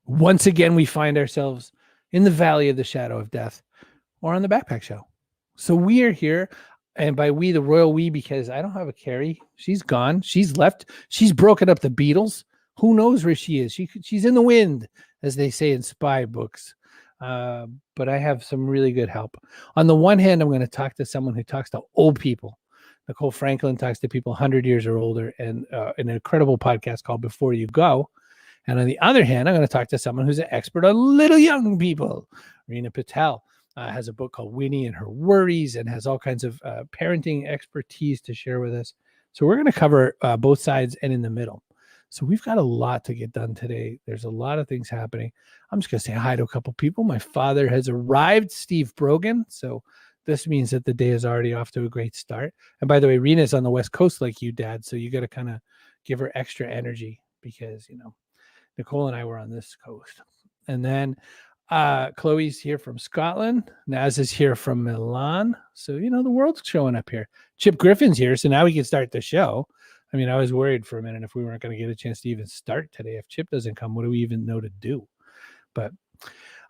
Once again, we find ourselves in the valley of the shadow of death or on the Backpack Show. So we are here, and by we, the royal we, because I don't have a Carrie. She's gone. She's left. She's broken up the Beatles. Who knows where she is? She's in the wind, as they say in spy books. But I have some really good help. On the one hand, I'm going to talk to someone who talks to old people. Nicole Franklin talks to people 100 years or older, and an incredible podcast called Before You Go. And on the other hand, I'm going to talk to someone who's an expert on little young people. Reena Patel has a book called Winnie and Her Worries and has all kinds of parenting expertise to share with us. So we're going to cover both sides and in the middle. So we've got a lot to get done today. There's a lot of things happening. I'm just going to say hi to a couple people. My father has arrived, Steve Brogan. So this means that the day is already off to a great start. And by the way, Reena's on the West Coast like you, Dad. So you got to kind of give her extra energy because, Nicole and I were on this coast. And then Chloe's here from Scotland. Naz is here from Milan. So, the world's showing up here. Chip Griffin's here. So now we can start the show. I mean, I was worried for a minute if we weren't going to get a chance to even start today. If Chip doesn't come, what do we even know to do? But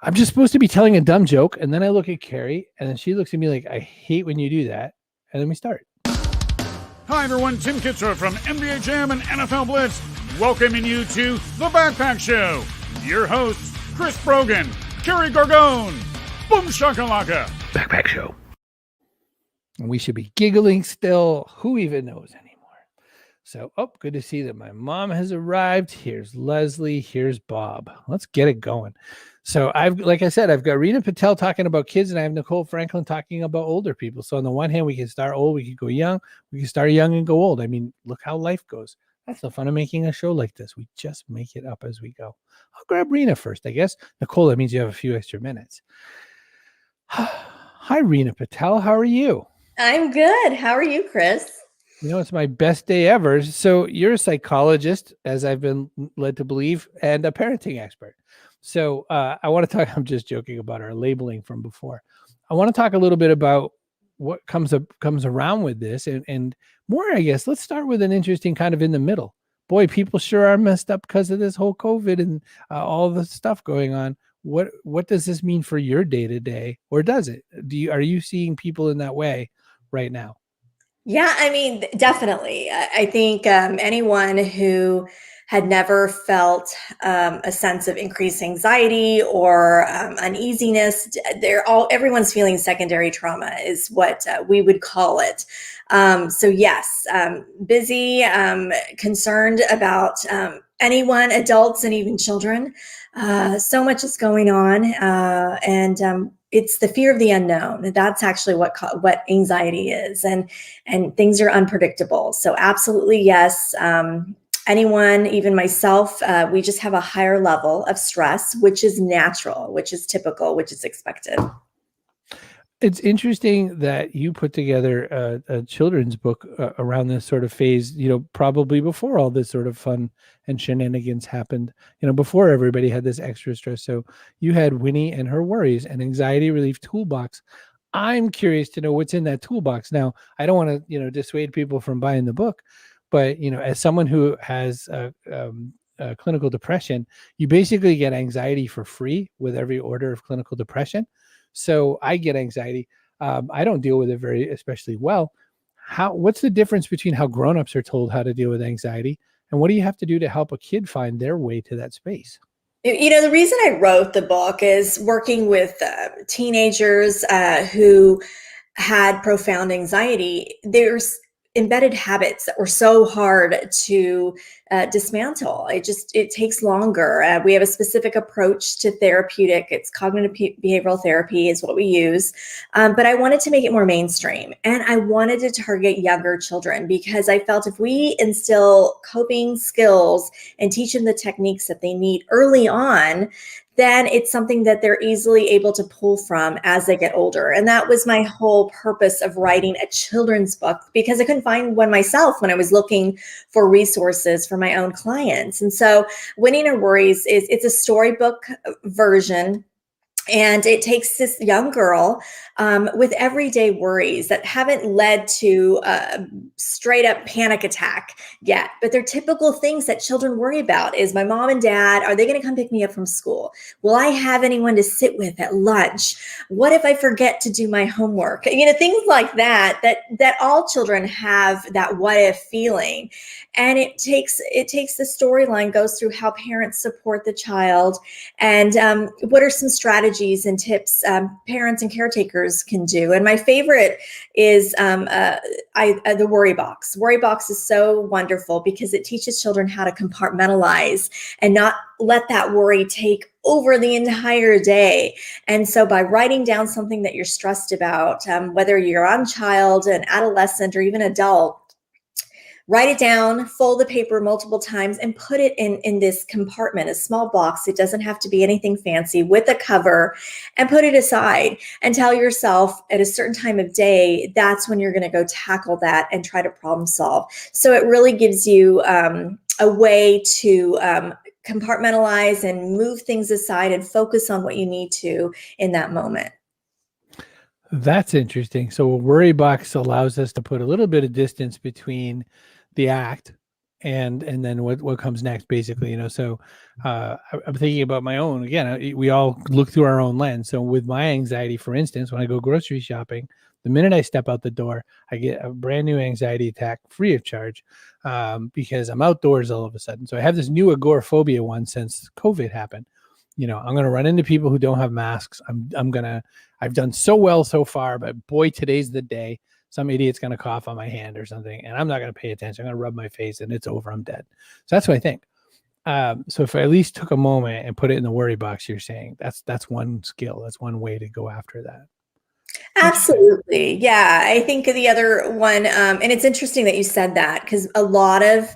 I'm just supposed to be telling a dumb joke. And then I look at Carrie and then she looks at me like, I hate when you do that. And then we start. Hi, everyone. Tim Kitzrow from NBA Jam and NFL Blitz, welcoming you to The Backpack Show. Your hosts, Chris Brogan, Carrie Gargone, Boom Shakalaka. Backpack Show. And we should be giggling still. Who even knows anymore? So, good to see that my mom has arrived. Here's Leslie. Here's Bob. Let's get it going. So like I said, I've got Reena Patel talking about kids and I have Nicole Franklin talking about older people. So on the one hand, we can start old, we can go young, we can start young and go old. I mean, look how life goes. That's the fun of making a show like this. We just make it up as we go. I'll grab Reena first, I guess. Nicole, that means you have a few extra minutes. Hi, Reena Patel. How are you? I'm good. How are you, Chris? It's my best day ever. So you're a psychologist, as I've been led to believe, and a parenting expert. So I want to talk, I'm just joking about our labeling from before. I want to talk a little bit about what comes around with this and more, I guess. Let's start with an interesting kind of in the middle. Boy, people sure are messed up because of this whole COVID and all the stuff going on. What does this mean for your day to day, or does it? Are you seeing people in that way right now? Yeah, I mean, definitely. I think anyone who had never felt a sense of increased anxiety or uneasiness, everyone's feeling secondary trauma is what we would call it. So yes, busy, concerned about anyone, adults, and even children. So much is going on, and it's the fear of the unknown. That's actually what anxiety is, and things are unpredictable. So absolutely yes. Anyone, even myself, we just have a higher level of stress, which is natural, which is typical, which is expected. It's interesting that you put together a children's book around this sort of phase, probably before all this sort of fun and shenanigans happened, before everybody had this extra stress. So you had Winnie and Her Worries, an anxiety relief toolbox. I'm curious to know what's in that toolbox. Now, I don't want to, dissuade people from buying the book, but, as someone who has clinical depression, you basically get anxiety for free with every order of clinical depression. So I get anxiety. I don't deal with it especially well. What's the difference between how grownups are told how to deal with anxiety and what do you have to do to help a kid find their way to that space? The reason I wrote the book is working with teenagers who had profound anxiety. There's embedded habits that were so hard to dismantle. It takes longer. We have a specific approach to therapeutic. It's cognitive behavioral therapy is what we use. But I wanted to make it more mainstream, and I wanted to target younger children because I felt if we instill coping skills and teach them the techniques that they need early on, then it's something that they're easily able to pull from as they get older. And that was my whole purpose of writing a children's book, because I couldn't find one myself when I was looking for resources for my own clients. And so Winnie and Her Worries it's a storybook version. And it takes this young girl with everyday worries that haven't led to a straight up panic attack yet, but they're typical things that children worry about. Is my mom and dad, are they going to come pick me up from school? Will I have anyone to sit with at lunch? What if I forget to do my homework? Things like that all children have, that what if feeling. And it takes the storyline, goes through how parents support the child, and what are some strategies and tips parents and caretakers can do. And my favorite is the worry box. Worry box is so wonderful because it teaches children how to compartmentalize and not let that worry take over the entire day. And so by writing down something that you're stressed about, whether you're a young child, an adolescent, or even adult, write it down, fold the paper multiple times, and put it in this compartment, a small box. It doesn't have to be anything fancy, with a cover, and put it aside and tell yourself at a certain time of day, that's when you're going to go tackle that and try to problem solve. So it really gives you a way to compartmentalize and move things aside and focus on what you need to in that moment. That's interesting. So a worry box allows us to put a little bit of distance between the act and then what comes next, basically. So I'm thinking about my own. Again, we all look through our own lens. So with my anxiety, for instance, when I go grocery shopping, the minute I step out the door, I get a brand new anxiety attack free of charge because I'm outdoors all of a sudden. So I have this new agoraphobia one since COVID happened. I'm going to run into people who don't have masks. I've done so well so far, but boy, today's the day. Some idiot's going to cough on my hand or something, and I'm not going to pay attention. I'm going to rub my face, and it's over. I'm dead. So that's what I think. So if I at least took a moment and put it in the worry box, you're saying that's one skill. That's one way to go after that. Absolutely. Yeah. I think the other one, and it's interesting that you said that, because a lot of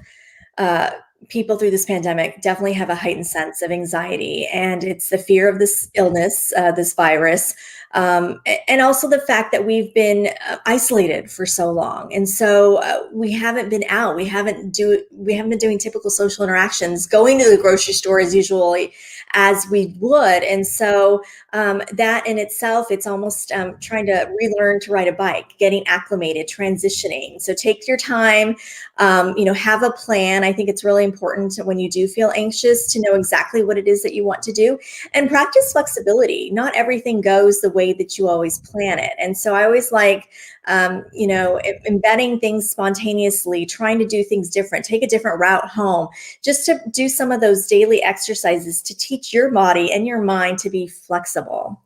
people through this pandemic definitely have a heightened sense of anxiety, and it's the fear of this illness, this virus, and also the fact that we've been isolated for so long, and so we haven't been out. We haven't been doing typical social interactions, going to the grocery store as usually as we would, and so that in itself, it's almost trying to relearn to ride a bike, getting acclimated, transitioning. So take your time, have a plan. I think it's really important when you do feel anxious to know exactly what it is that you want to do, and practice flexibility. Not everything goes the way that you always plan it. And so I always like, embedding things spontaneously, trying to do things different, take a different route home, just to do some of those daily exercises to teach your body and your mind to be flexible.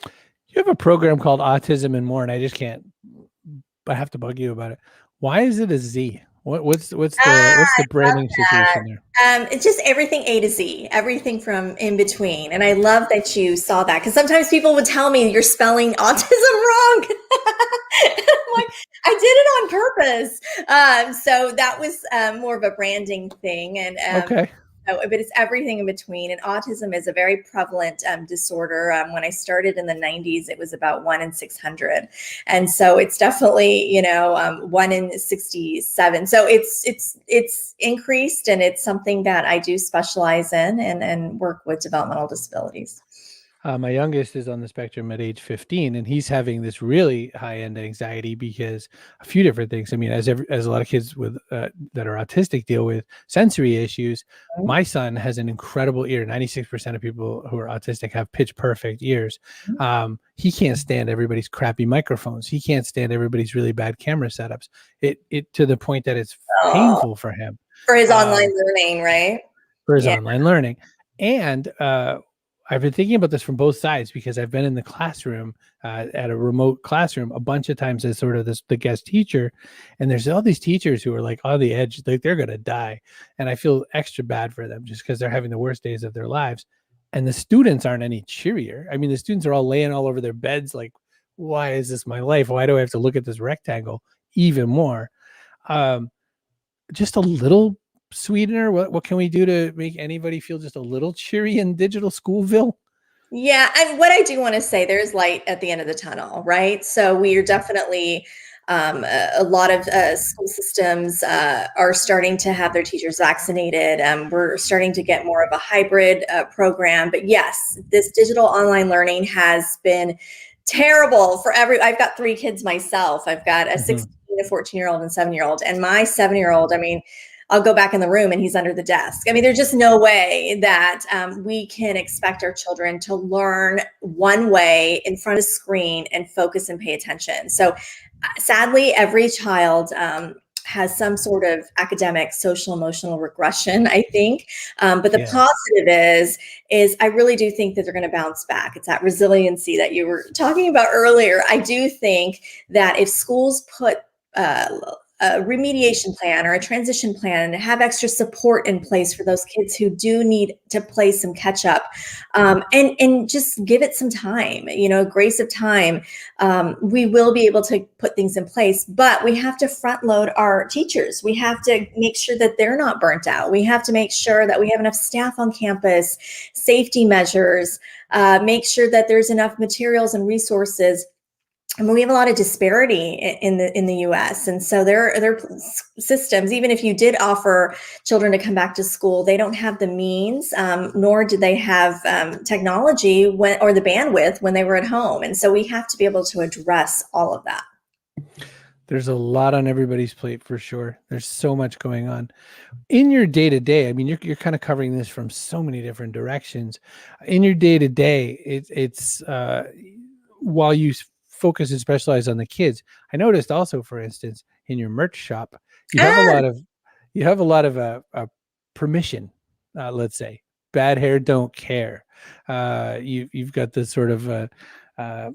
You have a program called Autism and More, and I have to bug you about it. Why is it a Z? What's the branding situation there? It's just everything A to Z, everything from in between. And I love that you saw that, because sometimes people would tell me you're spelling autism wrong. I'm like, I did it on purpose. So that was more of a branding thing. And okay. But it's everything in between. And autism is a very prevalent disorder. When I started in the 90s, it was about 1 in 600. And so it's definitely, 1 in 67. So it's increased, and it's something that I do specialize in and work with developmental disabilities. My youngest is on the spectrum at age 15, and he's having this really high-end anxiety because a few different things. I mean, as a lot of kids with that are autistic deal with sensory issues, my son has an incredible ear. 96% of people who are autistic have pitch perfect ears. He can't stand everybody's crappy microphones. He can't stand everybody's really bad camera setups. It to the point that it's painful for him. For his online learning, right? For his online learning. And I've been thinking about this from both sides, because I've been in the classroom at a remote classroom a bunch of times as sort of the guest teacher. And there's all these teachers who are like on the edge, like they're going to die. And I feel extra bad for them just because they're having the worst days of their lives. And the students aren't any cheerier. I mean, the students are all laying all over their beds. Like, why is this my life? Why do I have to look at this rectangle even more? Just a little sweetener. What can we do to make anybody feel just a little cheery in digital Schoolville? Yeah. And what I do want to say, there's light at the end of the tunnel, right? So we are definitely A lot of school systems are starting to have their teachers vaccinated. We're starting to get more of a hybrid program. But yes, this digital online learning has been terrible for I've got 3 kids myself. I've got a 16, a 14-year-old, and 7-year-old. And my 7-year-old, I mean, I'll go back in the room and he's under the desk. I mean, there's just no way that we can expect our children to learn one way in front of a screen and focus and pay attention. So sadly, every child has some sort of academic, social, emotional regression, I think. But the positive is I really do think that they're going to bounce back. It's that resiliency that you were talking about earlier. I do think that if schools put a remediation plan or a transition plan and have extra support in place for those kids who do need to play some catch up, and just give it some time, grace of time, we will be able to put things in place. But we have to front load our teachers. We have to make sure that they're not burnt out. We have to make sure that we have enough staff on campus, safety measures, make sure that there's enough materials and resources. I mean, we have a lot of disparity in the U.S. And so there are systems, even if you did offer children to come back to school, they don't have the means, nor do they have technology or the bandwidth when they were at home. And so we have to be able to address all of that. There's a lot on everybody's plate for sure. There's so much going on in your day-to-day. I mean, you're kind of covering this from so many different directions. In your day-to-day, it's while you focus and specialize on the kids, I noticed also, for instance, in your merch shop, you have a lot of permission. Let's say bad hair don't care. You've got this sort of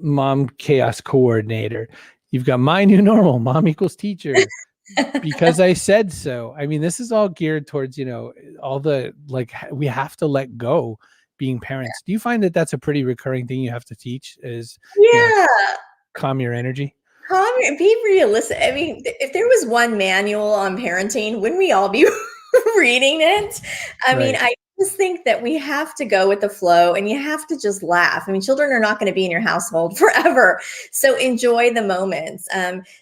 mom chaos coordinator. You've got my new normal, mom equals teacher, because I said so. I mean, this is all geared towards all the we have to let go being parents. Do you find that that's a pretty recurring thing you have to teach? Is calm your energy? Be realistic. I mean, if there was one manual on parenting, wouldn't we all be reading it? I mean, I just think that we have to go with the flow and you have to just laugh. I mean, children are not going to be in your household forever. So enjoy the moments.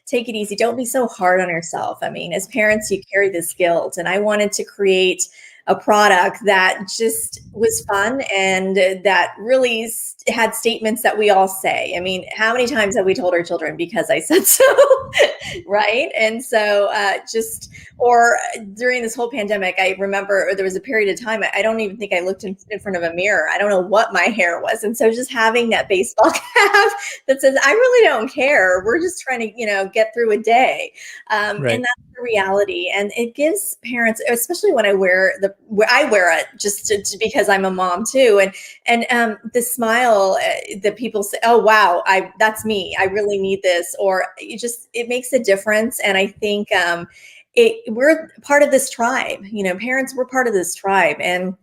Take it easy. Don't be so hard on yourself. I mean, as parents, you carry this guilt. And I wanted to create a product that just was fun and that really had statements that we all say. I mean, how many times have we told our children because I said so, right? And so or during this whole pandemic, I remember there was a period of time, I don't even think I looked in front of a mirror. I don't know what my hair was. And so just having that baseball cap that says, I really don't care. We're just trying to, get through a day. And that's the reality. And it gives parents, especially when I wear it just because I'm a mom too. And the smile that people say, oh, wow, that's me. I really need this. Or it makes a difference. And I think we're part of this tribe, parents, we're part of this tribe. And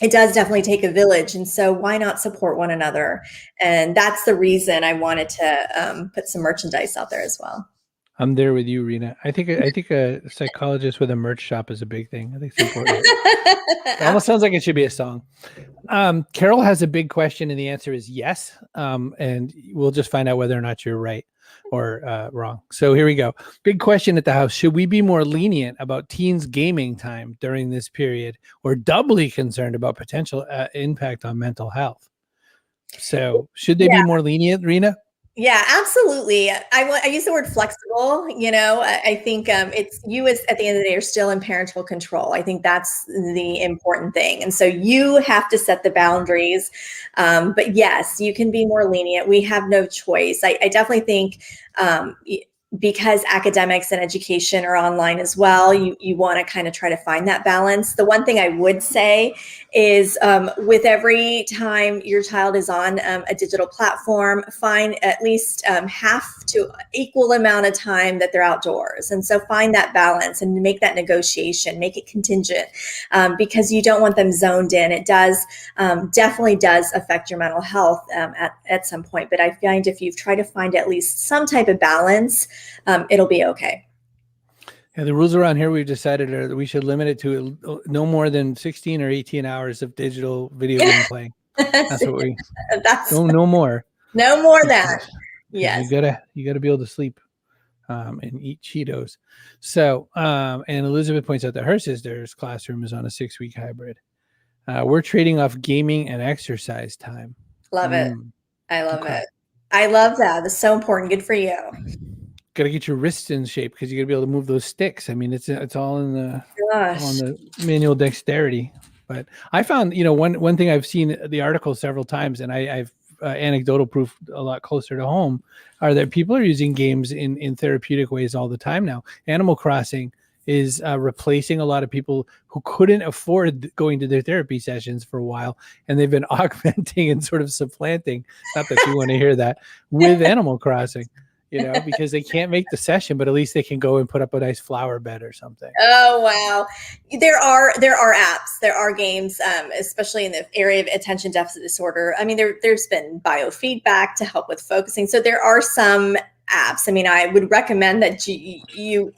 it does definitely take a village. And so why not support one another? And that's the reason I wanted to put some merchandise out there as well. I'm there with you, Reena. I think a psychologist with a merch shop is a big thing. I think it's important. It almost sounds like it should be a song. Carol has a big question, and the answer is yes. And we'll just find out whether or not you're right or wrong. So here we go. Big question at the house. Should we be more lenient about teens' gaming time during this period, or doubly concerned about potential impact on mental health? So should they be more lenient, Reena? Yeah, absolutely. I use the word flexible. I think it's you as at the end of the day are still in parental control. I think that's the important thing. And so you have to set the boundaries. But yes, you can be more lenient. We have no choice. I definitely think because academics and education are online as well, you want to kind of try to find that balance. The one thing I would say is with every time your child is on a digital platform, find at least half to equal amount of time that they're outdoors. And so find that balance and make that negotiation, make it contingent because you don't want them zoned in. It does definitely does affect your mental health at some point. But I find if you try to find at least some type of balance, it'll be okay. Yeah, the rules around here we've decided are that we should limit it to no more than 16 or 18 hours of digital video game playing. That's what we. No more. No more than. Yes. You gotta be able to sleep. and eat Cheetos. So, and Elizabeth points out that her sister's classroom is on a 6-week hybrid. We're trading off gaming and exercise time. Love it. Mm, I love okay. it. I love that. That's so important. Good for you. Got to get your wrists in shape because you got to be able to move those sticks. I mean, it's all in the Gosh. on the manual dexterity. But I found, one thing I've seen the article several times, and I've anecdotal proof a lot closer to home, are that people are using games in therapeutic ways all the time now. Animal Crossing is replacing a lot of people who couldn't afford going to their therapy sessions for a while, and they've been augmenting and sort of supplanting, not that you want to hear that, with Animal Crossing, because they can't make the session, but at least they can go and put up a nice flower bed or something. Oh, wow. There are apps, there are games, especially in the area of attention deficit disorder. I mean, there's been biofeedback to help with focusing. So there are some apps. I mean, I would recommend that you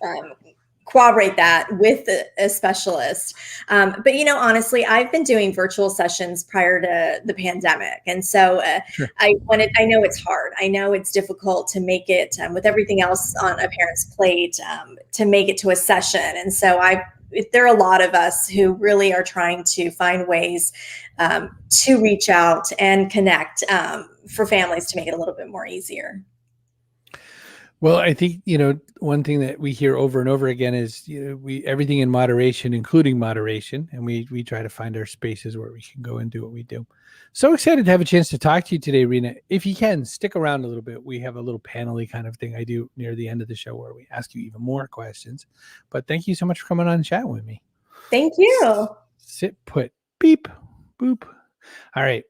corroborate that with a specialist. But honestly, I've been doing virtual sessions prior to the pandemic, and so Sure. I know it's hard. I know it's difficult to make it with everything else on a parent's plate to make it to a session, and so there are a lot of us who really are trying to find ways to reach out and connect for families to make it a little bit more easier. Well, I think, one thing that we hear over and over again is, everything in moderation, including moderation. And we try to find our spaces where we can go and do what we do. So excited to have a chance to talk to you today, Reena. If you can, stick around a little bit. We have a little panel-y kind of thing I do near the end of the show where we ask you even more questions. But thank you so much for coming on and chatting with me. Thank you. Sit put. Beep. Boop. All right.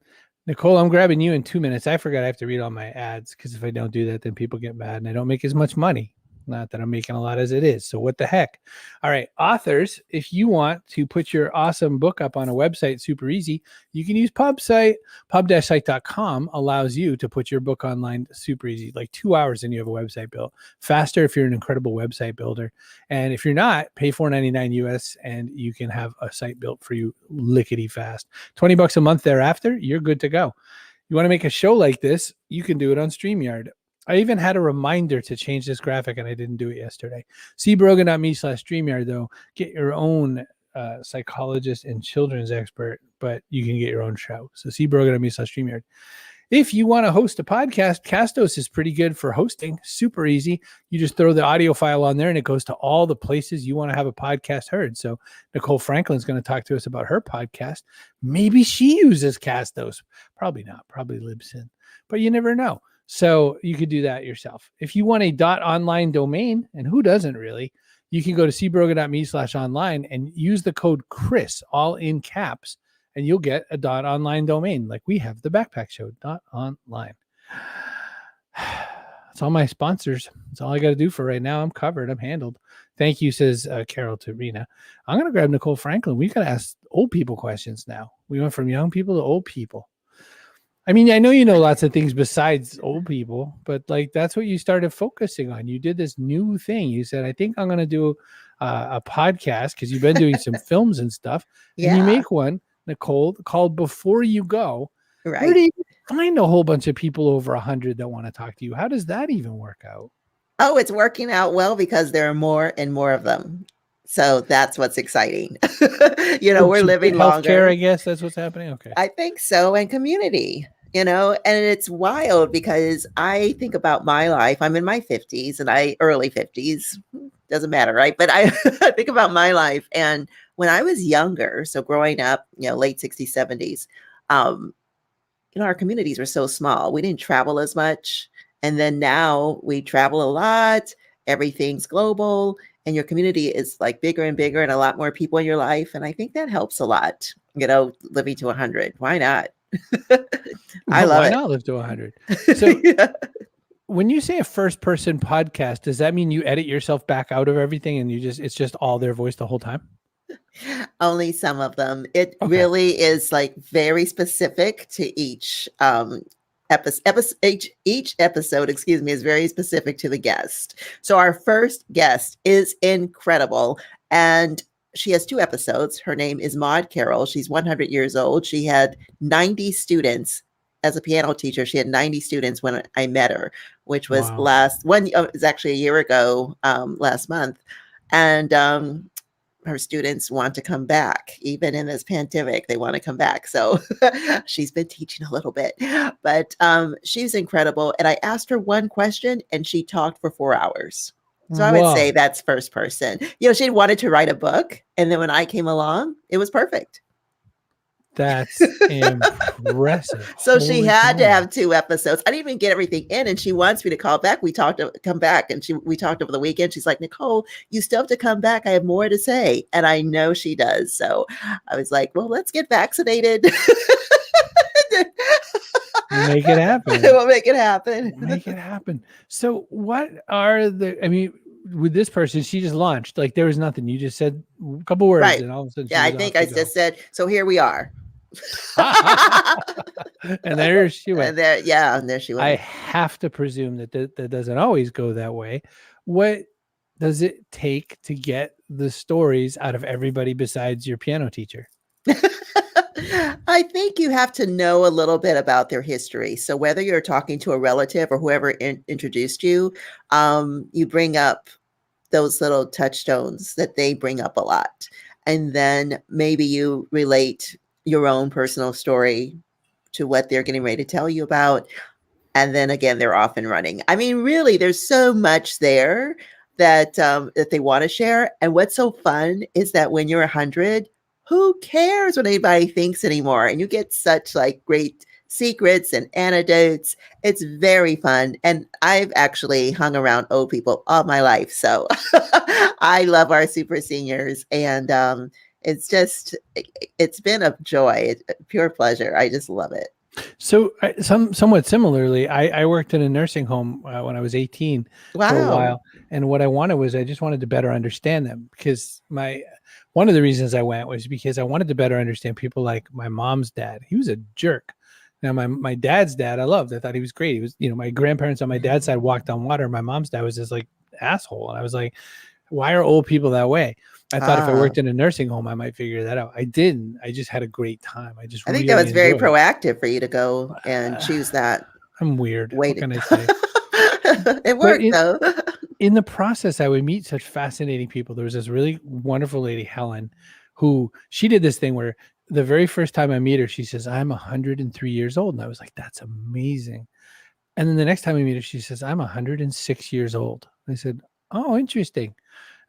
Nicole, I'm grabbing you in 2 minutes. I forgot I have to read all my ads because if I don't do that, then people get mad and I don't make as much money. Not that I'm making a lot as it is. So what the heck? All right. Authors, if you want to put your awesome book up on a website super easy, you can use PubSite. Pub-site.com allows you to put your book online super easy, like 2 hours and you have a website built. Faster if you're an incredible website builder. And if you're not, pay $4.99 US and you can have a site built for you lickety fast. $20 a month thereafter, you're good to go. You want to make a show like this, you can do it on StreamYard. I even had a reminder to change this graphic and I didn't do it yesterday. See Brogan.me/StreamYard though. Get your own psychologist and children's expert, but you can get your own show. So see Brogan.me/StreamYard. If you want to host a podcast, Castos is pretty good for hosting. Super easy. You just throw the audio file on there and it goes to all the places you want to have a podcast heard. So Nicole Franklin's going to talk to us about her podcast. Maybe she uses Castos. Probably not. Probably Libsyn. But you never know. So you could do that yourself. If you want a .online domain, and who doesn't really, you can go to cbrogan.me/online and use the code Chris, all in caps, and you'll get a .online domain like we have the Backpack Show .online. That's all my sponsors. That's all I got to do for right now. I'm covered. I'm handled. Thank you, says Carol to Reena. I'm going to grab Nicole Franklin. We got to ask old people questions now. We went from young people to old people. I mean, I know you know lots of things besides old people, but like that's what you started focusing on. You did this new thing. You said, I think I'm going to do a podcast because you've been doing some films and stuff. Yeah. And you make one, Nicole, called Before You Go. Right. Where do you find a whole bunch of people over 100 that want to talk to you? How does that even work out? Oh, it's working out well because there are more and more of them. So that's what's exciting. We're living longer. Healthcare, I guess that's what's happening. Okay. I think so. And community, and it's wild because I think about my life. I'm in my 50s and early 50s, doesn't matter. Right. But I think about my life. And when I was younger, so growing up, late 60s, 70s, our communities were so small. We didn't travel as much. And then now we travel a lot. Everything's global. And your community is like bigger and bigger and a lot more people in your life. And I think that helps a lot, living to 100. Why not? I love it. Why not live to 100? So yeah. When you say a first person podcast, does that mean you edit yourself back out of everything and it's just all their voice the whole time? Only some of them. It really is like very specific to each each episode, is very specific to the guest. So our first guest is incredible. And she has 2 episodes. Her name is Maud Carroll. She's 100 years old. She had 90 students as a piano teacher. She had 90 students when I met her, which was Wow. it was actually a year ago, last month. And her students want to come back, even in this pandemic, they want to come back. So she's been teaching a little bit, but she's incredible. And I asked her one question and she talked for 4 hours. So I would say Whoa. that's first person. She wanted to write a book. And then when I came along, it was perfect. That's impressive. So she Holy had to cow. have 2 episodes. I didn't even get everything in, and she wants me to call back. Come back, and we talked over the weekend. She's like, Nicole, you still have to come back. I have more to say, and I know she does. So I was like, well, let's get vaccinated. Make it happen. We'll make it happen. Make it happen. So what are I mean, with this person, she just launched. Like there was nothing. You just said a couple words, Right. and all of a sudden, Yeah, I think I just said, so here we are. And there she went. And there she went. I have to presume that doesn't always go that way. What does it take to get the stories out of everybody besides your piano teacher? I think you have to know a little bit about their history. So whether you're talking to a relative or whoever introduced you, you bring up those little touchstones that they bring up a lot. And then maybe you relate your own personal story to what they're getting ready to tell you about. And then again, they're off and running. I mean, really, there's so much there that that they want to share. And what's so fun is that when you're 100, who cares what anybody thinks anymore? And you get such like great secrets and anecdotes. It's very fun. And I've actually hung around old people all my life. So I love our super seniors. And it's been a joy, pure pleasure. I just love it. So somewhat similarly, I worked in a nursing home when I was 18 for a while. And what I wanted was I just wanted to better understand them, because one of the reasons I went was because I wanted to better understand people like my mom's dad. He was a jerk. Now my dad's dad, I loved. I thought he was great. He was, my grandparents on my dad's side walked on water. My mom's dad was this like asshole. And I was like, why are old people that way? I thought if I worked in a nursing home, I might figure that out. I didn't. I just had a great time. I think really that was very proactive for you to go and choose that. I'm weird. What can I say? It worked though. In the process, I would meet such fascinating people. There was this really wonderful lady, Helen, who she did this thing where the very first time I meet her, she says, I'm 103 years old. And I was like, that's amazing. And then the next time I meet her, she says, I'm 106 years old. I said, oh, interesting.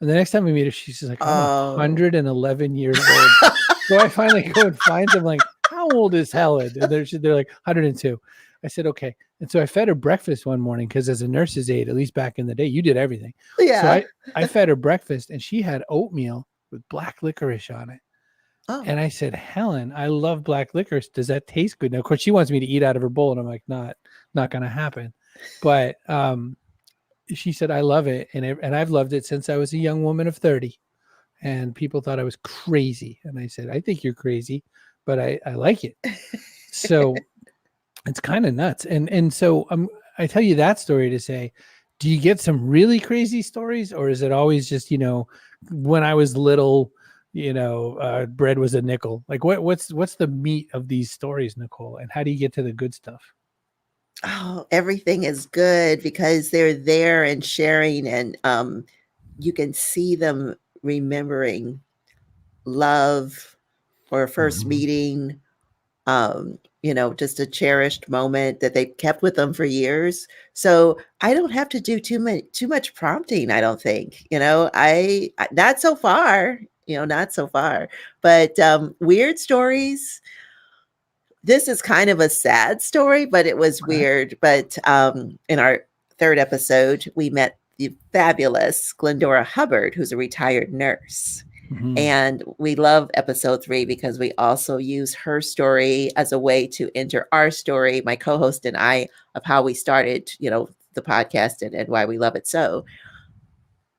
And the next time we meet her, she's like, I'm 111 years old. So I finally go and find them like, how old is Helen? And they're like 102. I said, okay. And so I fed her breakfast one morning because as a nurse's aide, at least back in the day, you did everything. Yeah. So I fed her breakfast and she had oatmeal with black licorice on it. Oh. And I said, Helen, I love black licorice. Does that taste good? Now, of course, she wants me to eat out of her bowl. And I'm like, not going to happen. But she said, I love it. And I've loved it since I was a young woman of 30. And people thought I was crazy. And I said, I think you're crazy, but I like it. So it's kind of nuts. And so I tell you that story to say, do you get some really crazy stories, or is it always just, when I was little, bread was a nickel? Like what's the meat of these stories, Nicole? And how do you get to the good stuff? Oh, everything is good because they're there and sharing, and you can see them remembering love or a first meeting, just a cherished moment that they kept with them for years. So I don't have to do too much prompting. I don't think, I not so far, but weird stories. This is kind of a sad story, but it was weird. But in our 3rd episode, we met the fabulous Glendora Hubbard, who's a retired nurse. Mm-hmm. And we love episode 3 because we also use her story as a way to enter our story, my co-host and I, of how we started, the podcast and why we love it so.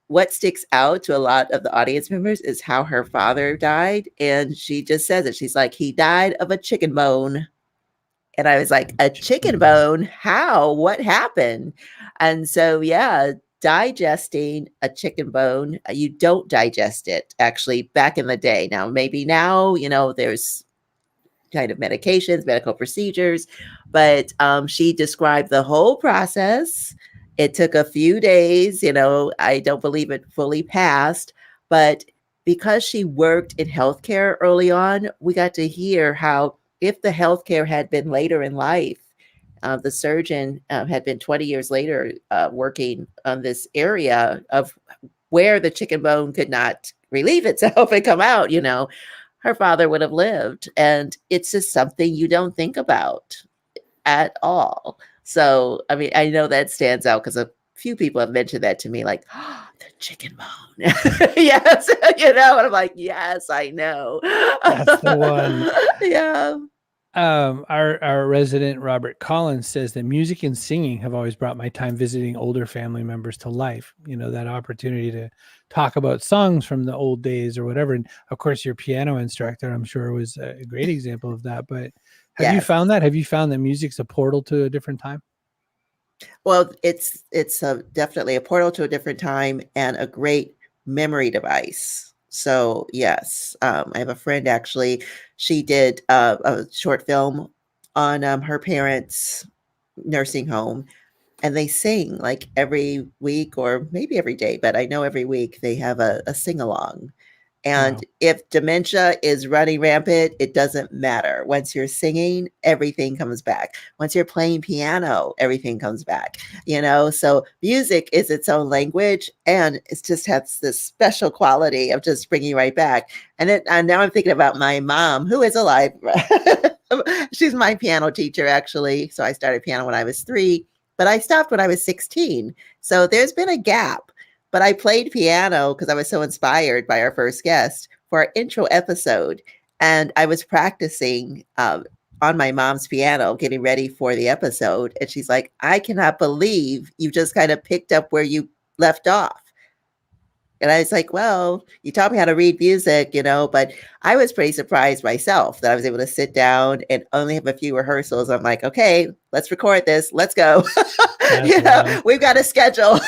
What sticks out to a lot of the audience members is how her father died. And she just says it. She's like, he died of a chicken bone. And I was like, a chicken bone? How? What happened? And so, digesting a chicken bone, you don't digest it actually back in the day. Now, maybe now, there's kind of medications, medical procedures, but she described the whole process. It took a few days, I don't believe it fully passed, but because she worked in healthcare early on, we got to hear how if the healthcare had been later in life, the surgeon had been 20 years later working on this area of where the chicken bone could not relieve itself and come out, her father would have lived. And it's just something you don't think about at all. So, I mean, I know that stands out because a few people have mentioned that to me, like, oh, the chicken bone. Yes. And I'm like, yes, I know. That's the one. Yeah. Our resident Robert Collins says that music and singing have always brought my time visiting older family members to life. That opportunity to talk about songs from the old days or whatever. And of course, your piano instructor, I'm sure, was a great example of that. But have you found that? Have you found that music's a portal to a different time? Well, it's definitely a portal to a different time and a great memory device. So yes, I have a friend, actually, she did a short film on her parents' nursing home, and they sing like every week or maybe every day, but I know every week they have a sing-along. And if dementia is running rampant, it doesn't matter. Once you're singing, everything comes back. Once you're playing piano, everything comes back. So music is its own language, and it just has this special quality of just bringing you right back. And now I'm thinking about my mom, who is alive. She's my piano teacher, actually. So I started piano when I was 3, but I stopped when I was 16. So there's been a gap. But I played piano because I was so inspired by our first guest for our intro episode. And I was practicing on my mom's piano, getting ready for the episode. And she's like, I cannot believe you just kind of picked up where you left off. And I was like, well, you taught me how to read music, but I was pretty surprised myself that I was able to sit down and only have a few rehearsals. I'm like, okay, let's record this. Let's go. We've got a schedule.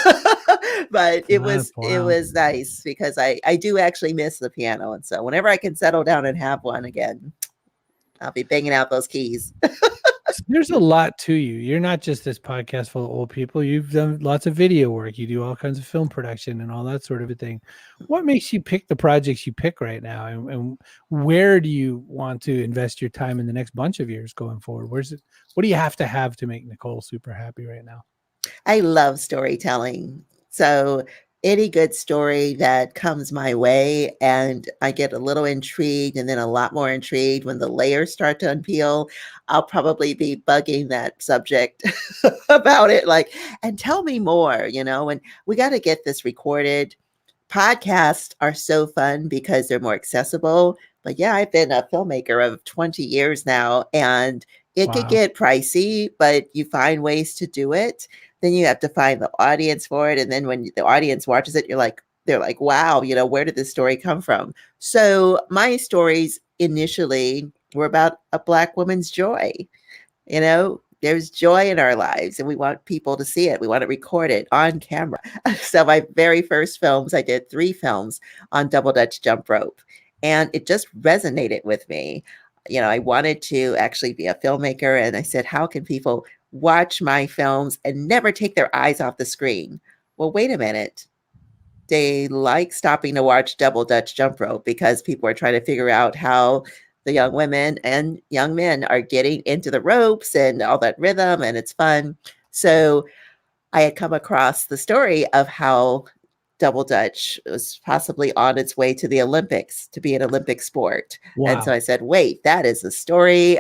But it was nice because I do actually miss the piano. And so whenever I can settle down and have one again, I'll be banging out those keys. There's a lot to you. You're not just this podcast full of old people. You've done lots of video work. You do all kinds of film production and all that sort of a thing. What makes you pick the projects you pick right now? And where do you want to invest your time in the next bunch of years going forward? What do you have to make Nicole super happy right now? I love storytelling. So any good story that comes my way and I get a little intrigued and then a lot more intrigued when the layers start to unpeel, I'll probably be bugging that subject about it. Like, and tell me more, and we got to get this recorded. Podcasts are so fun because they're more accessible. But yeah, I've been a filmmaker of 20 years now, and it could get pricey, but you find ways to do it. Then you have to find the audience for it. And then when the audience watches it, they're like, wow, where did this story come from? So my stories initially were about a Black woman's joy. There's joy in our lives and we want people to see it. We want to record it on camera. So my very first films, I did 3 films on double Dutch jump rope, and it just resonated with me. I wanted to actually be a filmmaker, and I said, how can people watch my films and never take their eyes off the screen? Well, wait a minute. They like stopping to watch double Dutch jump rope because people are trying to figure out how the young women and young men are getting into the ropes and all that rhythm, and it's fun. So I had come across the story of how double Dutch was possibly on its way to the Olympics, to be an Olympic sport. Wow. And so I said, wait, that is a story,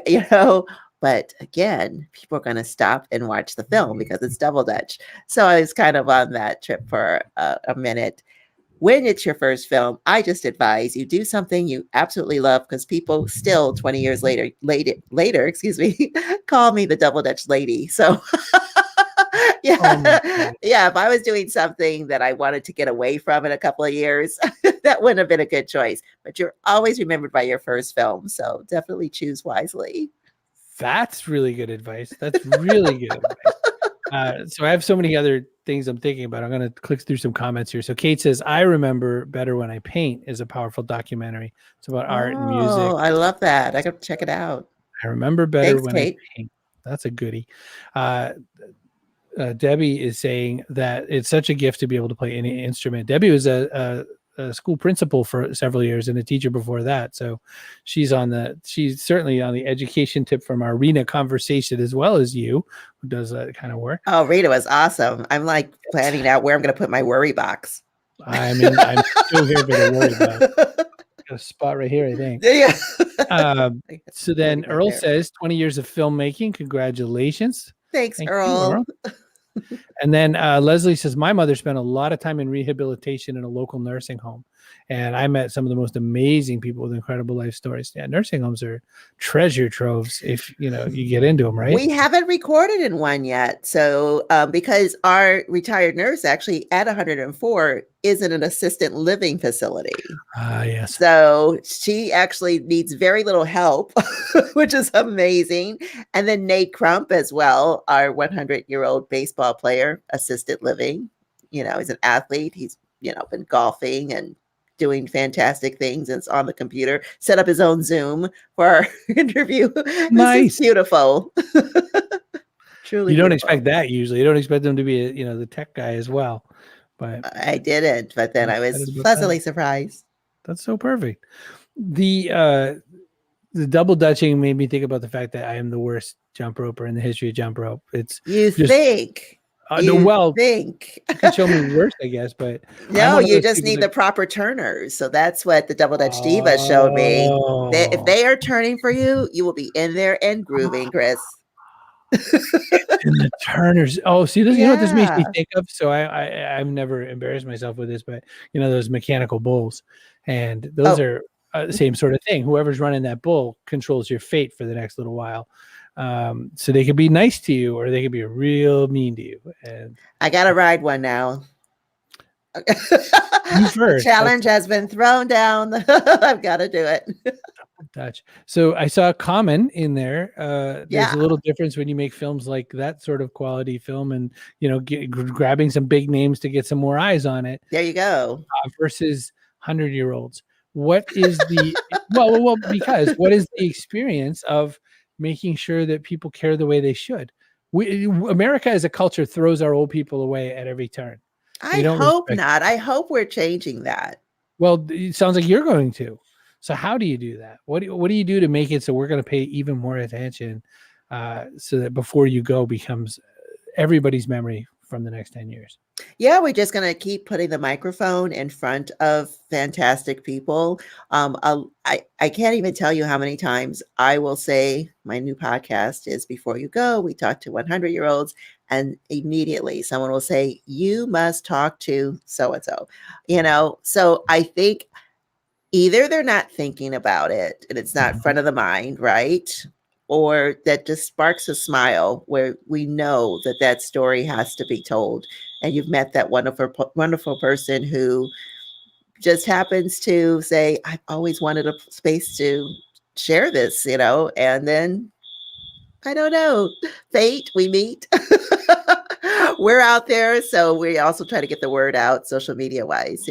But again, people are going to stop and watch the film because it's double Dutch. So I was kind of on that trip for a minute. When it's your first film, I just advise you do something you absolutely love, because people still 20 years later, call me the double Dutch lady. So if I was doing something that I wanted to get away from in a couple of years, that wouldn't have been a good choice. But you're always remembered by your first film. So definitely choose wisely. That's really good advice. That's really good advice. So I have so many other things I'm thinking about. I'm going to click through some comments here. So Kate says, I Remember Better When I Paint is a powerful documentary. It's about art and music. Oh, I love that. I got to check it out. I remember better Thanks, when Kate. I paint. That's a goodie. Debbie is saying that it's such a gift to be able to play any instrument. Debbie was a school principal for several years and a teacher before that. So she's certainly on the education tip from our Reena conversation, as well as you, who does that kind of work. Oh, Rita was awesome. I'm like planning out where I'm going to put my worry box. I mean, I'm still here for the worry box. Got a spot right here, I think. Yeah. So then Earl says 20 years of filmmaking. Congratulations. Thanks, Thank Earl. you, And then Leslie says, my mother spent a lot of time in rehabilitation in a local nursing home. And I met some of the most amazing people with incredible life stories. Yeah, nursing homes are treasure troves if you get into them, right? We haven't recorded in one yet. So because our retired nurse actually at 104 is in an assisted living facility. Yes. So she actually needs very little help, which is amazing. And then Nate Crump as well, our 100-year-old baseball player, assisted living. He's an athlete. He's, been golfing and doing fantastic things, and it's on the computer, set up his own Zoom for our interview. Nice. This is beautiful. Truly. You don't beautiful. expect that usually. You don't expect them to be, the tech guy as well. But I didn't, but then I was pleasantly surprised. That's so perfect. The double dutching made me think about the fact that I am the worst jump roper in the history of jump rope. It's you just, think. You think. You can show me worse, I guess, but no, you just need the proper turners. So that's what the Double Dutch Diva showed me. If they are turning for you, you will be in there and grooving, Chris. And the turners. Oh, see, this, you know what this makes me think of? So I've never embarrassed myself with this, but those mechanical bulls, and those are the same sort of thing. Whoever's running that bull controls your fate for the next little while. So they could be nice to you, or they could be real mean to you. And I gotta ride one now. First, challenge has been thrown down. I've got to do it. Dutch. So I saw a comment in there. There's a little difference when you make films like that sort of quality film, and grabbing some big names to get some more eyes on it. There you go. Versus 100-year-olds. What is the because what is the experience of making sure that people care the way they should? America as a culture throws our old people away at every turn. I hope not. I hope we're changing that. Well, it sounds like you're going to. So how do you do that? What do you do to make it so we're going to pay even more attention, so that before you go becomes everybody's memory from the next 10 years? Yeah, we're just going to keep putting the microphone in front of fantastic people. I can't even tell you how many times I will say my new podcast is Before You Go, we talk to 100-year-olds, and immediately someone will say, you must talk to so-and-so, So I think either they're not thinking about it and it's not front of the mind, right? Or that just sparks a smile where we know that story has to be told. And you've met that wonderful, wonderful person who just happens to say, I've always wanted a space to share this, and then, I don't know, fate, we meet. We're out there. So we also try to get the word out social media wise,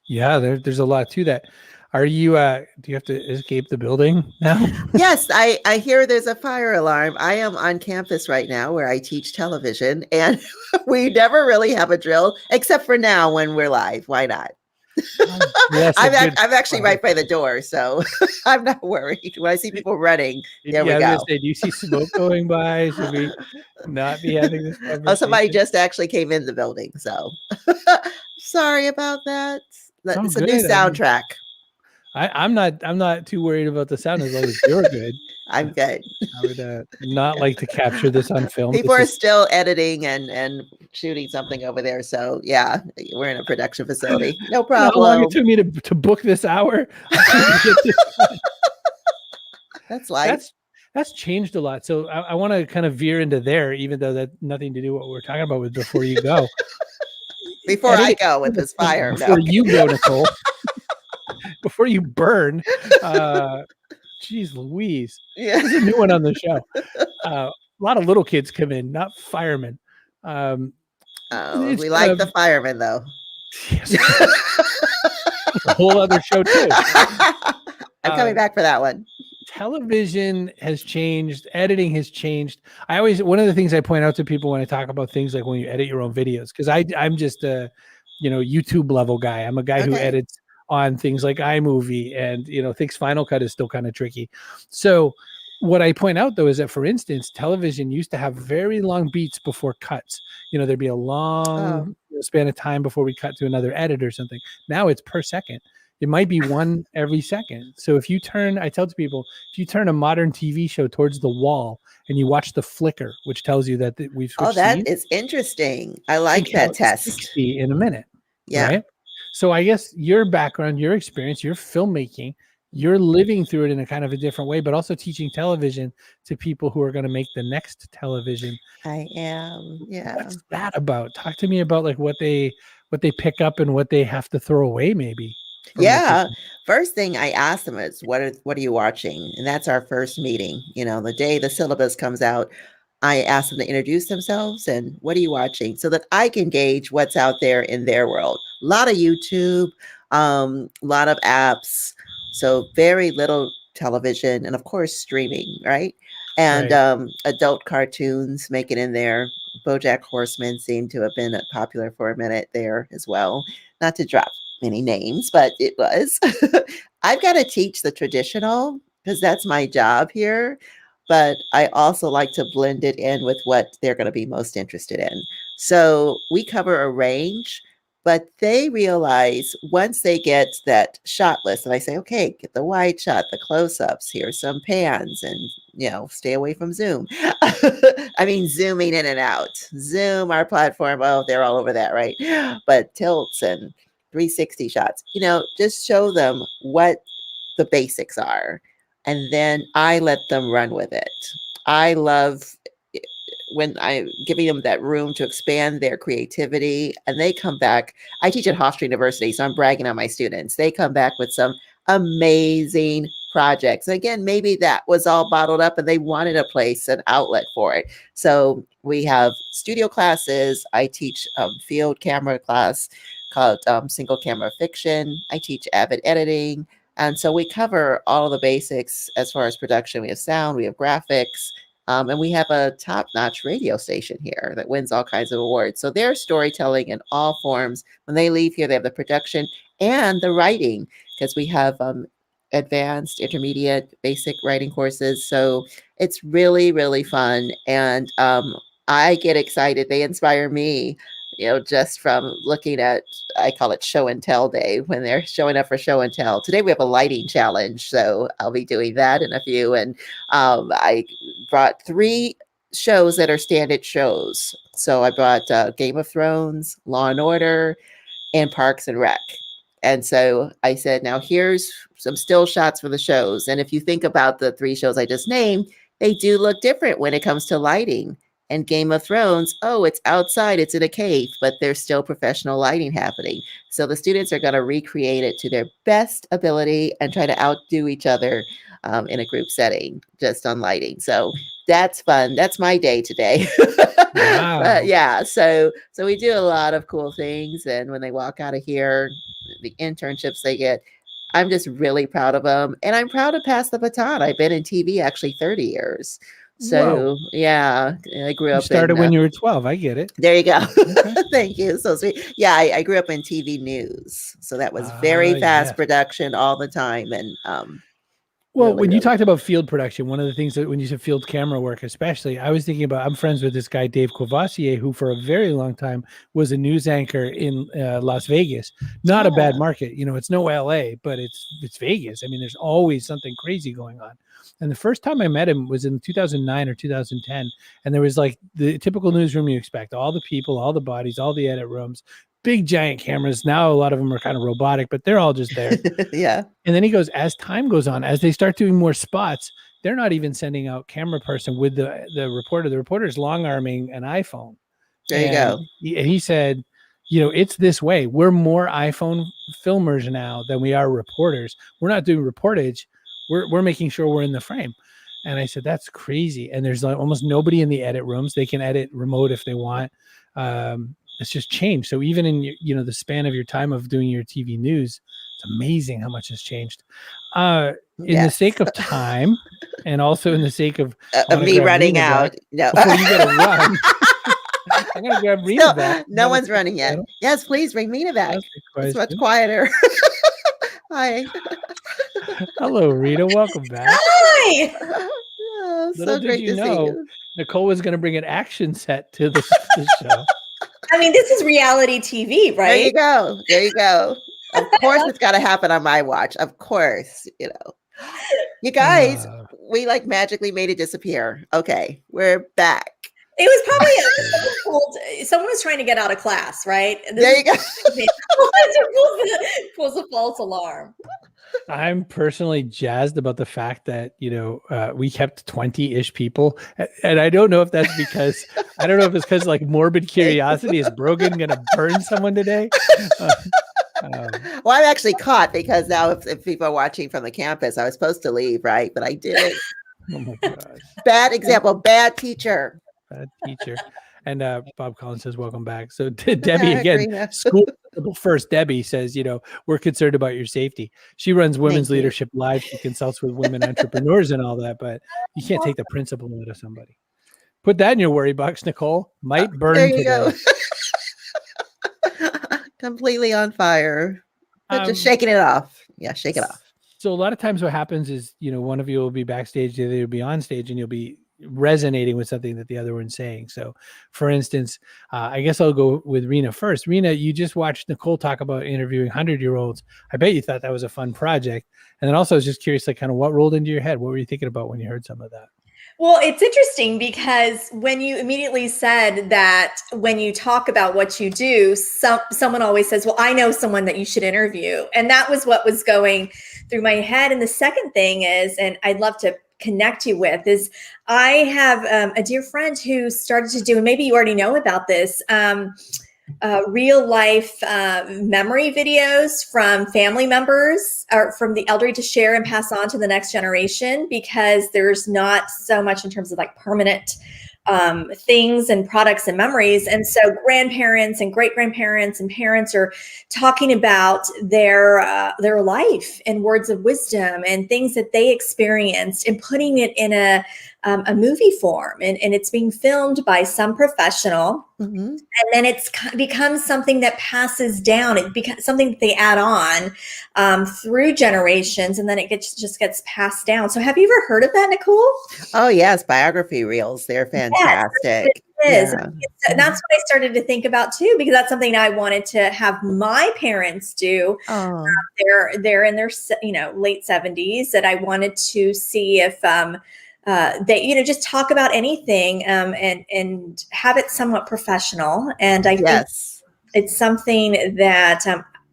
Yeah, there's a lot to that. Are you, do you have to escape the building now? Yes, I hear there's a fire alarm. I am on campus right now where I teach television, and we never really have a drill except for now when we're live. Why not? Yes, I'm actually right by the door, so I'm not worried. When I see people running, there we go. Say, do you see smoke going by? Should we not be having this conversation? Oh, somebody just actually came in the building, so sorry about that. It's a new soundtrack. I'm not too worried about the sound as long as you're good. I'm good. I would not like to capture this on film. People are still editing and shooting something over there. So yeah, we're in a production facility. No problem. How long it took me to book this hour? That's life. That's changed a lot. So I want to kind of veer into there, even though that nothing to do with what we're talking about with Before You Go. Before I go with this fire. Before you go, Nicole. Before you burn. Geez Louise. Yeah. There's a new one on the show. A lot of little kids come in, not firemen. Oh, It's we like the firemen though. yes, a whole other show too. I'm coming back for that one. Television has changed, editing has changed. One of the things I point out to people when I talk about things like when you edit your own videos, because I'm just a YouTube level guy. I'm a guy who Okay. edits on things like iMovie, and thinks Final Cut is still kind of tricky. So what I point out though is that, for instance, television used to have very long beats before cuts. There'd be a long span of time before we cut to another edit or something. Now it's per second. It might be one every second. So I tell to people, if you turn a modern TV show towards the wall and you watch the flicker, which tells you that we've switched that scenes, is interesting. I like that test. 60 in a minute. Yeah. Right? So I guess your background, your experience, your filmmaking, you're living through it in a kind of a different way, but also teaching television to people who are going to make the next television. I am. Yeah. What's that about? Talk to me about like what they pick up and what they have to throw away maybe. Yeah. First thing I ask them is, what are you watching? And that's our first meeting. The day the syllabus comes out, I ask them to introduce themselves and what are you watching, so that I can gauge what's out there in their world. A lot of YouTube, a lot of apps, so very little television, and of course streaming, right? And adult cartoons make it in there. BoJack Horseman seemed to have been popular for a minute there as well. Not to drop many names, but it was. I've got to teach the traditional because that's my job here. But I also like to blend it in with what they're going to be most interested in. So we cover a range, but they realize once they get that shot list, and I say, okay, get the wide shot, the close-ups, here's some pans, and stay away from zoom. I mean, zooming in and out. Zoom, our platform, they're all over that, right? But tilts and 360 shots, just show them what the basics are. And then I let them run with it. I love when I'm giving them that room to expand their creativity, and they come back. I teach at Hofstra University, so I'm bragging on my students. They come back with some amazing projects. Again, maybe that was all bottled up and they wanted a place, an outlet for it. So we have studio classes. I teach field camera class called single camera fiction. I teach avid editing. And so we cover all of the basics as far as production. We have sound, we have graphics, and we have a top-notch radio station here that wins all kinds of awards. So they're storytelling in all forms. When they leave here, they have the production and the writing, because we have advanced, intermediate, basic writing courses. So it's really, really fun. And I get excited. They inspire me, just from looking at, I call it show and tell day, when they're showing up for show and tell. Today we have a lighting challenge, so I'll be doing that in a few. And I brought 3 shows that are standard shows. So I brought Game of Thrones, Law and Order, and Parks and Rec. And so I said, now here's some still shots for the shows. And if you think about the 3 shows I just named, they do look different when it comes to lighting. And Game of Thrones, it's outside, it's in a cave, but there's still professional lighting happening. So the students are going to recreate it to their best ability and try to outdo each other in a group setting, just on lighting. So that's fun. That's my day today. Wow. Yeah. So we do a lot of cool things. And when they walk out of here, the internships they get, I'm just really proud of them. And I'm proud to pass the baton. I've been in TV actually 30 years. So, yeah, I grew up. You started when you were 12. I get it. There you go. Okay. Thank you. So sweet. Yeah, I grew up in TV news. So that was very fast production all the time. And well, when you talked about field production, one of the things that when you said field camera work, especially, I was thinking about, I'm friends with this guy, Dave Courvoisier, who for a very long time was a news anchor in Las Vegas. Not a bad market. It's no LA, but it's Vegas. I mean, there's always something crazy going on. And the first time I met him was in 2009 or 2010. And there was like the typical newsroom you expect, all the people, all the bodies, all the edit rooms, big giant cameras. Now a lot of them are kind of robotic, but they're all just there. Yeah. And then he goes, as time goes on, as they start doing more spots, they're not even sending out camera person with the reporter. The reporter's long arming an iPhone. There you go. He said, it's this way. We're more iPhone filmers now than we are reporters. We're not doing reportage. We're making sure we're in the frame. And I said, that's crazy. And there's like almost nobody in the edit rooms. They can edit remote if they want. it's just changed. So even in the span of your time of doing your TV news, it's amazing how much has changed. In the sake of time, and also in the sake of me running out. No, before you get a run. I'm gonna grab Reena back. No one's running yet. Yes, please bring Reena back. It's much quieter. Hi. Hello, Reena. Welcome back. Hi. Oh, so great to see you. Nicole was going to bring an action set to the show. I mean, this is reality TV, right? There you go. There you go. Of course, it's got to happen on my watch. Of course, You guys, we like magically made it disappear. Okay, we're back. It was probably someone was trying to get out of class, right? There you go. Pulls a false alarm. I'm personally jazzed about the fact that we kept 20-ish people, and I don't know if that's because it's because like Morbid Curiosity. Is Brogan gonna burn someone today? Well, I'm actually caught because now if people are watching from the campus, I was supposed to leave, right? But I didn't. Oh my gosh! Bad example. Bad teacher. Bad teacher. And Bob Collins says, welcome back. So Debbie, again, school first, Debbie says, we're concerned about your safety. She runs Women's Leadership Live. She consults with women entrepreneurs and all that, but you can't take the principle out of somebody. Put that in your worry box, Nicole. Might burn there you today. Go. Completely on fire. But just shaking it off. Yeah, shake it off. So a lot of times what happens is, one of you will be backstage, the other will be on stage, and you'll be resonating with something that the other one's saying. So for instance, I guess I'll go with Reena first. Reena, you just watched Nicole talk about interviewing 100-year-olds. I bet you thought that was a fun project. And then also I was just curious, like kind of what rolled into your head? What were you thinking about when you heard some of that? Well, it's interesting because when you immediately said that when you talk about what you do, someone always says, well, I know someone that you should interview. And that was what was going through my head. And the second thing is, and I'd love to connect you with, is I have a dear friend who started to do, and maybe you already know about this, real life memory videos from family members or from the elderly to share and pass on to the next generation, because there's not so much in terms of like permanent things and products and memories. And so grandparents and great grandparents and parents are talking about their life and words of wisdom and things that they experienced and putting it in a movie form. And it's being filmed by some professional. Mm-hmm. And then it's becomes something that passes down. It becomes something that they add on through generations, and then it just gets passed down. So have you ever heard of that, Nicole? Oh, yes. Biography reels. They're fantastic. Yes, it is. Yeah. And that's what I started to think about too, because that's something I wanted to have my parents do. Oh. They're in their late 70s, that I wanted to see if they just talk about anything and have it somewhat professional. And I think it's something that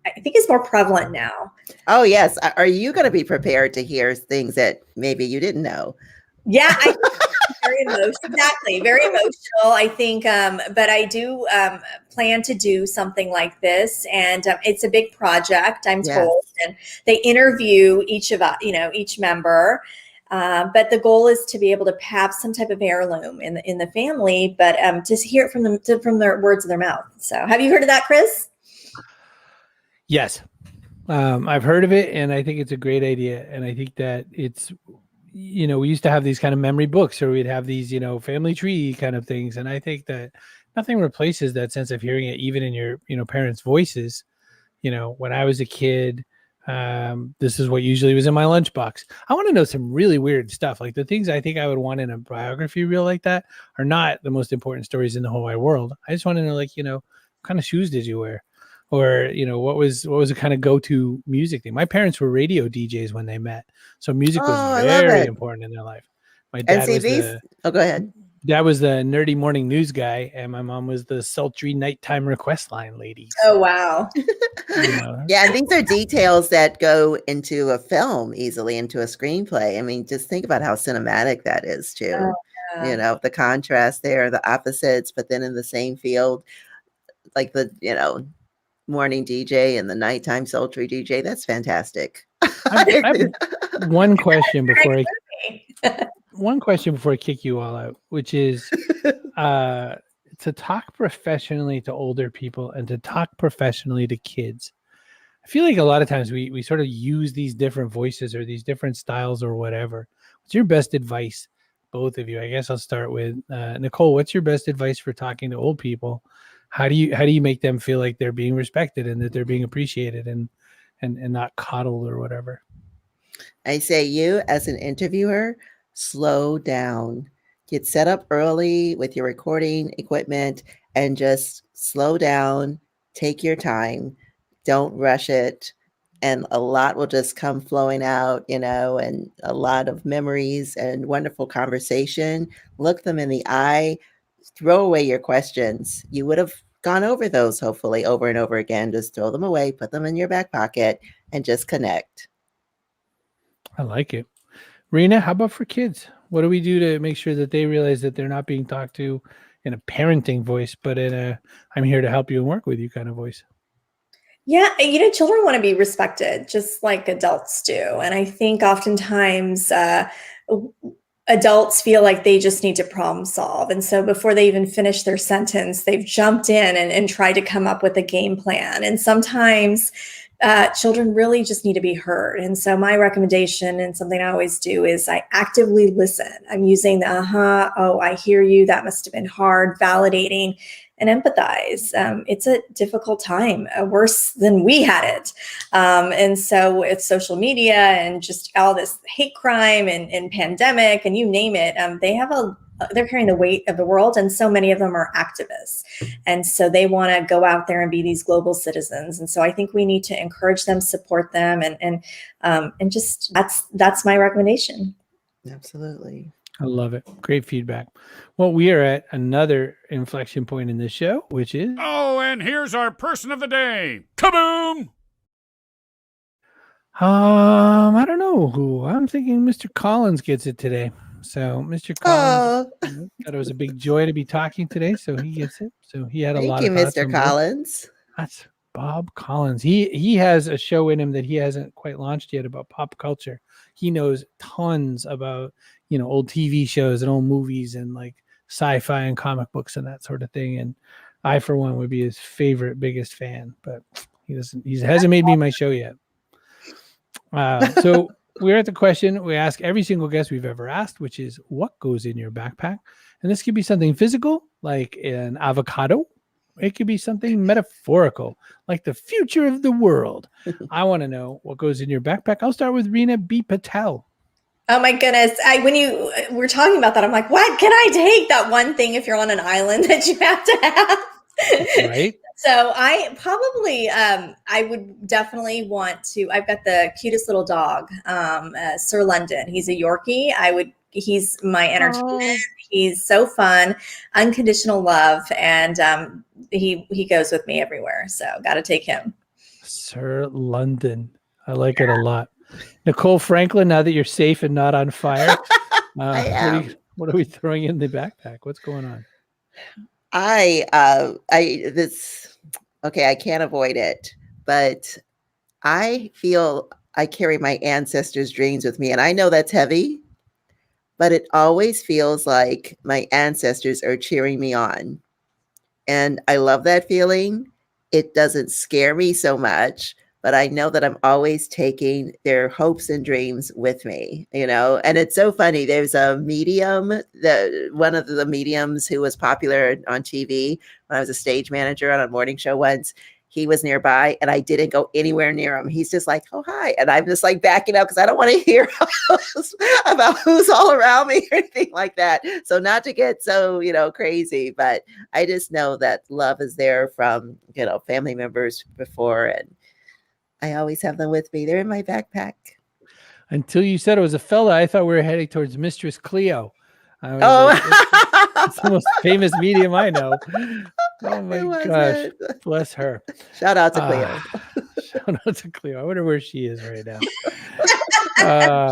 I think is more prevalent now. Oh, yes. Are you going to be prepared to hear things that maybe you didn't know? Yeah, I think very emotional. Exactly. Very emotional, I think. But I do plan to do something like this. And it's a big project, I'm told. And they interview each member. But the goal is to be able to have some type of heirloom in the family, but to hear it from their words of their mouth. So have you heard of that, Chris? Yes. I've heard of it, and I think it's a great idea. And I think that it's, we used to have these kind of memory books, or we'd have these, family tree kind of things. And I think that nothing replaces that sense of hearing it, even in your, parents' voices. When I was a kid, this is what usually was in my lunchbox. I want to know some really weird stuff. Like the things I think I would want in a biography reel like that are not the most important stories in the whole wide world. I just want to know, like, what kind of shoes did you wear? Or, what was the kind of go-to music thing? My parents were radio DJs when they met. So music was very important in their life. My dad go ahead. Dad was the nerdy morning news guy, and my mom was the sultry nighttime request line lady. Oh, wow. Yeah, and these are details that go into a film easily, into a screenplay. I mean, just think about how cinematic that is, too. Oh, yeah. The contrast there, the opposites, but then in the same field, like the, morning DJ and the nighttime sultry DJ. That's fantastic. I have one question before I kick you all out, which is to talk professionally to older people and to talk professionally to kids. I feel like a lot of times we sort of use these different voices or these different styles or whatever. What's your best advice, both of you? I guess I'll start with Nicole. What's your best advice for talking to old people? How do you make them feel like they're being respected and that they're being appreciated and not coddled or whatever? I say you as an interviewer, slow down. Get set up early with your recording equipment and just slow down, take your time, don't rush it. And a lot will just come flowing out, and a lot of memories and wonderful conversation. Look them in the eye, throw away your questions. You would have gone over those hopefully over and over again. Just throw them away, put them in your back pocket, and just connect. I like it. Reena, how about for kids? What do we do to make sure that they realize that they're not being talked to in a parenting voice, but in a I'm here to help you and work with you kind of voice? Yeah, children want to be respected just like adults do. And I think oftentimes adults feel like they just need to problem solve. And so before they even finish their sentence, they've jumped in and tried to come up with a game plan. And sometimes children really just need to be heard. And so my recommendation, and something I always do, is I actively listen. I'm using the oh, I hear you, that must have been hard, validating, and empathize. It's a difficult time, worse than we had it. And so with social media and just all this hate crime and pandemic and you name it, they're carrying the weight of the world, and so many of them are activists. And so they want to go out there and be these global citizens. And so I think we need to encourage them, support them, and just that's my recommendation. Absolutely. I love it. Great feedback. Well, we are at another inflection point in this show, which is... Oh, and here's our person of the day. Kaboom! I don't know who. I'm thinking Mr. Collins gets it today. So, Mr. Collins, thought it was a big joy to be talking today, so he gets it. So he had a lot of thoughts. Thank you, Mr. Collins. That's Bob Collins. He has a show in him that he hasn't quite launched yet about pop culture. He knows tons about, old TV shows and old movies and like sci-fi and comic books and that sort of thing. And I, for one, would be his biggest fan, but he hasn't made me my show yet. So we're at the question we ask every single guest we've ever asked, which is what goes in your backpack? And this could be something physical, like an avocado. It could be something metaphorical, like the future of the world. I want to know what goes in your backpack. I'll start with Reena B. Patel. Oh my goodness. When you were talking about that, I'm like, what can I take? That one thing if you're on an island that you have to have. Right. So I probably, I would definitely want to, I've got the cutest little dog, Sir London. He's a Yorkie. He's my entertainment. Oh. He's so fun, unconditional love. And he goes with me everywhere. So got to take him. Sir London. I like it a lot. Nicole Franklin, now that you're safe and not on fire, what are we throwing in the backpack? What's going on? I can't avoid it, but I feel I carry my ancestors' dreams with me, and I know that's heavy, but it always feels like my ancestors are cheering me on. And I love that feeling. It doesn't scare me so much, but I know that I'm always taking their hopes and dreams with me, and it's so funny. There's a medium, one of the mediums who was popular on TV when I was a stage manager on a morning show once. He was nearby and I didn't go anywhere near him. He's just like, oh, hi. And I'm just like backing up because I don't want to hear about who's all around me or anything like that. So not to get so, crazy, but I just know that love is there from, family members before, and I always have them with me. They're in my backpack. Until you said it was a fella, I thought we were heading towards Mistress Cleo. It's the most famous medium I know. Oh my gosh. Bless her. Shout out to Cleo. Shout out to Cleo. I wonder where she is right now.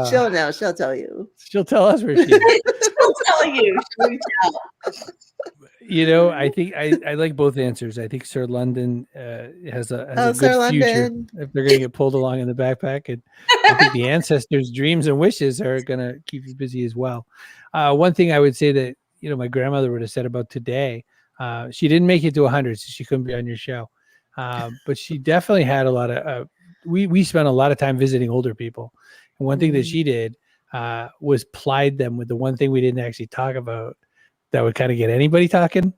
She'll know. She'll tell you. She'll tell us where she is. She'll tell you. I think I like both answers. I think Sir London has a good future if they're going to get pulled along in the backpack. And I think the ancestors' dreams and wishes are going to keep you busy as well. One thing I would say that, my grandmother would have said about today, She didn't make it to 100, so she couldn't be on your show. But she definitely had a lot of. We spent a lot of time visiting older people, and one thing that she did was plied them with the one thing we didn't actually talk about that would kind of get anybody talking.